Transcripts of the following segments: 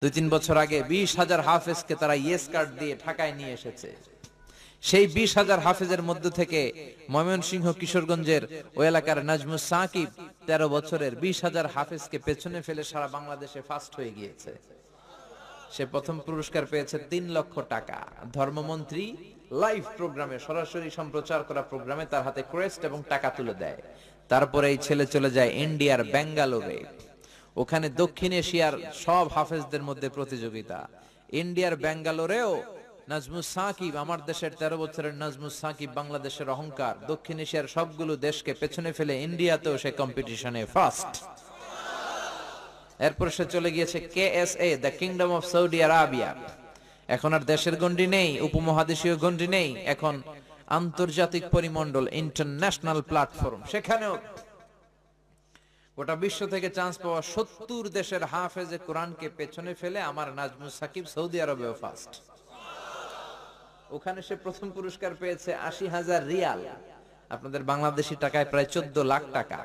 2-3 বছর আগে 20,000 হাফেজকে তারা ইয়েস কার্ড দিয়ে ঢাকায় নিয়ে এসেছে। সেই 20,000 হাফেজের মধ্য থেকে ময়মনসিংহ কিশোরগঞ্জের ওই এলাকার নাজমুস সাকিব 13 বছরের 20,000 হাফেজকে পেছনে ফেলে সারা বাংলাদেশে ফার্স্ট হয়ে গিয়েছে। সে প্রথম পুরস্কার পেয়েছে 3 লক্ষ টাকা। ধর্মমন্ত্রী লাইভ প্রোগ্রামে, সরাসরি সম্প্রচার করা প্রোগ্রামে তার হাতে ক্রেস্ট এবং টাকা তুলে দেয়। তারপরে এই ছেলে চলে যায় ইন্ডিয়ার ব্যাঙ্গালোরে। ওখানে দক্ষিণ এশিয়ার সব হাফেজদের মধ্যে প্রতিযোগিতা। ইন্ডিয়ার ব্যাঙ্গালোরেও নাজমুস সাকিব, আমার দেশের 13 বছরের নাজমুস সাকিব বাংলাদেশের অহংকার, দক্ষিণ এশিয়ার সবগুলো দেশকে পেছনে ফেলে ইন্ডিয়াতেও সে কম্পিটিশনে ফার্স্ট। এরপর সে চলে গিয়েছে KSA, the kingdom of Saudi Arabia. এখন আর দেশের গন্ডি নেই, উপমহাদেশীয় গন্ডি নেই, এখন আন্তর্জাতিক পরিমণ্ডল, ইন্টারন্যাশনাল প্ল্যাটফর্ম। সেখানেও গোটা বিশ্ব থেকে চান্স পাওয়া 70 দেশের হাফেজে কোরআনকে পেছনে ফেলে আমার নাজমুস সাকিব সৌদি আরবেও ফার্স্ট। ওখানে সে প্রথম পুরস্কার পেয়েছে 80,000 রিয়াল, আপনাদের বাংলাদেশি টাকায় প্রায় 14 লাখ টাকা।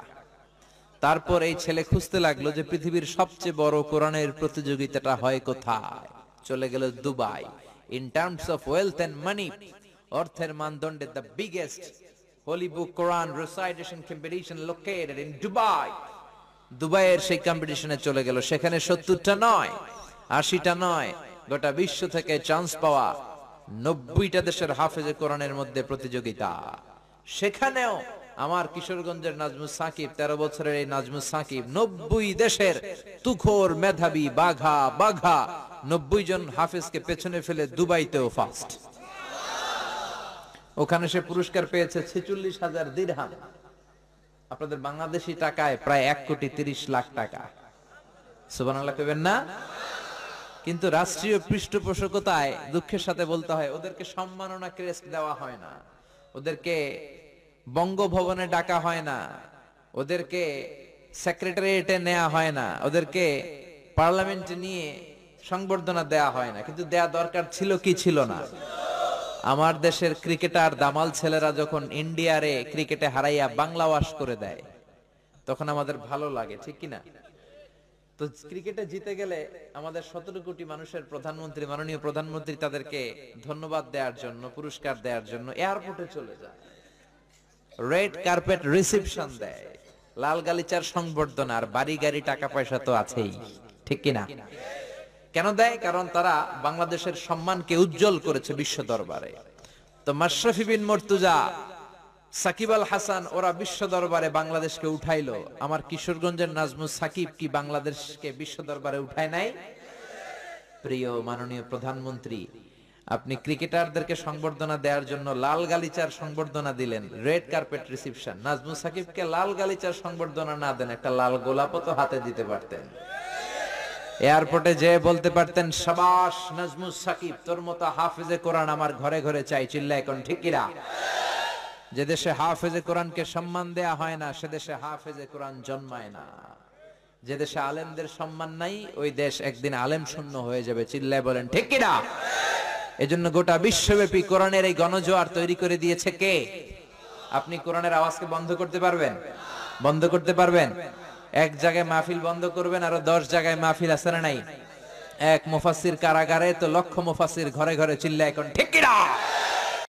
তারপর এই ছেলে খুঁজতে লাগলো যে পৃথিবীর সবচেয়ে বড় কোরআনের প্রতিযোগিতাটা হয় কোথায়। চলে গেল Dubai. In terms of wealth and money, অর্থের মানদণ্ডে the biggest holy book Quran recitation competition located in Dubai. দুবাইয়ের সেই কম্পিটিশনে চলে গেল। সেখানে 70টা নয়, 80টা নয়, গোটা বিশ্ব থেকে চান্স পাওয়া 90টা দেশের হাফেজে কোরআনের মধ্যে প্রতিযোগিতা। সেখানেও আমার কিশোরগঞ্জের নাজমুস সাকিব, 13 বছরের এই নাজমুস সাকিব 90 দেশের তুখোর মেধাবী বাঘা 90 জন হাফেজকে পেছনে ফেলে দুবাইতেও ফার্স্ট। ওখানে সে পুরস্কার পেয়েছে 46,000 দিরহাম, আপনাদের বাংলাদেশি টাকায় প্রায় 1,30,00,000 টাকা। সুবহানাল্লাহ কইবেন না? কিন্তু রাষ্ট্রীয় পৃষ্ঠপোষকতায় দুঃখের সাথে বলতে হয় ওদেরকে সম্মাননা ক্রেস্ট দেওয়া হয় না, ওদেরকে বঙ্গভবনে ডাকা হয় না, ওদেরকে সেক্রেটারিয়েটে নেওয়া হয় না, ওদেরকে পার্লামেন্টে নিয়ে সংবর্ধনা দেয়া হয় না। কিন্তু দেয়া দরকার ছিল কি ছিল না? আমার দেশের ক্রিকেটার দামাল ছেলেরা যখন ইন্ডিয়ারে ক্রিকেটে হারাইয়া বাংলা ওয়াশ করে দেয় তখন আমাদের ভালো লাগে, ঠিক কিনা? তো ক্রিকেটে জিতে গেলে আমাদের 17 কোটি মানুষের প্রধানমন্ত্রী, মাননীয় প্রধানমন্ত্রী তাদেরকে ধন্যবাদ দেওয়ার জন্য, পুরস্কার দেওয়ার জন্য এয়ারপোর্টে চলে যায়, রেড কার্পেট রিসেপশন দেয়, লাল গালিচার সংবর্ধনা, আর বাড়ি গাড়ি টাকা পয়সা তো আছেই, ঠিক কিনা? কেন দেয়? কারণ তারা বাংলাদেশের সম্মানকে উজ্জ্বল করেছে বিশ্ব দরবারে। তো মাশরাফি বিন মুর্তজা, সাকিব আল হাসান, ওরা বিশ্ব দরবারে বাংলাদেশকে উঠাইলো। আমার কিশোরগঞ্জের নাজমুস সাকিব কি বাংলাদেশকে বিশ্ব দরবারে উঠায় নাই? প্রিয় মাননীয় প্রধানমন্ত্রী, আপনি ক্রিকেটারদেরকে সংবর্ধনা দেওয়ার জন্য লাল গালিচার সংবর্ধনা দিলেন, রেড কার্পেট রিসেপশন। নাজমুস সাকিবকে লাল গালিচার সংবর্ধনা না দেন, একটা লাল গোলাপও তো হাতে দিতে পারতেন। এয়ারপোর্টে যে বলতে পারতেন, শাবাশ নাজমুস সাকিব, তোর মতো হাফেজে কোরআন আমার ঘরে ঘরে চাই। চিল্লায় কোন ঠিক কিনা? যে দেশে হাফেজে কোরআনকে সম্মান দেয়া হয় না সে দেশে হাফেজে কোরআন জন্মায় না। যে দেশে আলেমদের সম্মান নাই ওই দেশ একদিন আলেম শূন্য হয়ে যাবে। চিল্লায় বলেন ঠিক কিনা? এজন্য গোটা বিশ্বব্যাপী কোরআনের এই গণজোয়ার তৈরি করে দিয়েছে কে? আপনি কোরআনের আওয়াজকে বন্ধ করতে পারবেন? বন্ধ করতে পারবেন? এক জায়গায় মাহফিল বন্ধ করবেন, আরো 10 জায়গায় মাহফিল আছে না নাই? এক মুফাসসির কারাগারে তো লক্ষ মুফাসসির ঘরে ঘরে। চিল্লায় এখন ঠিক কিনা?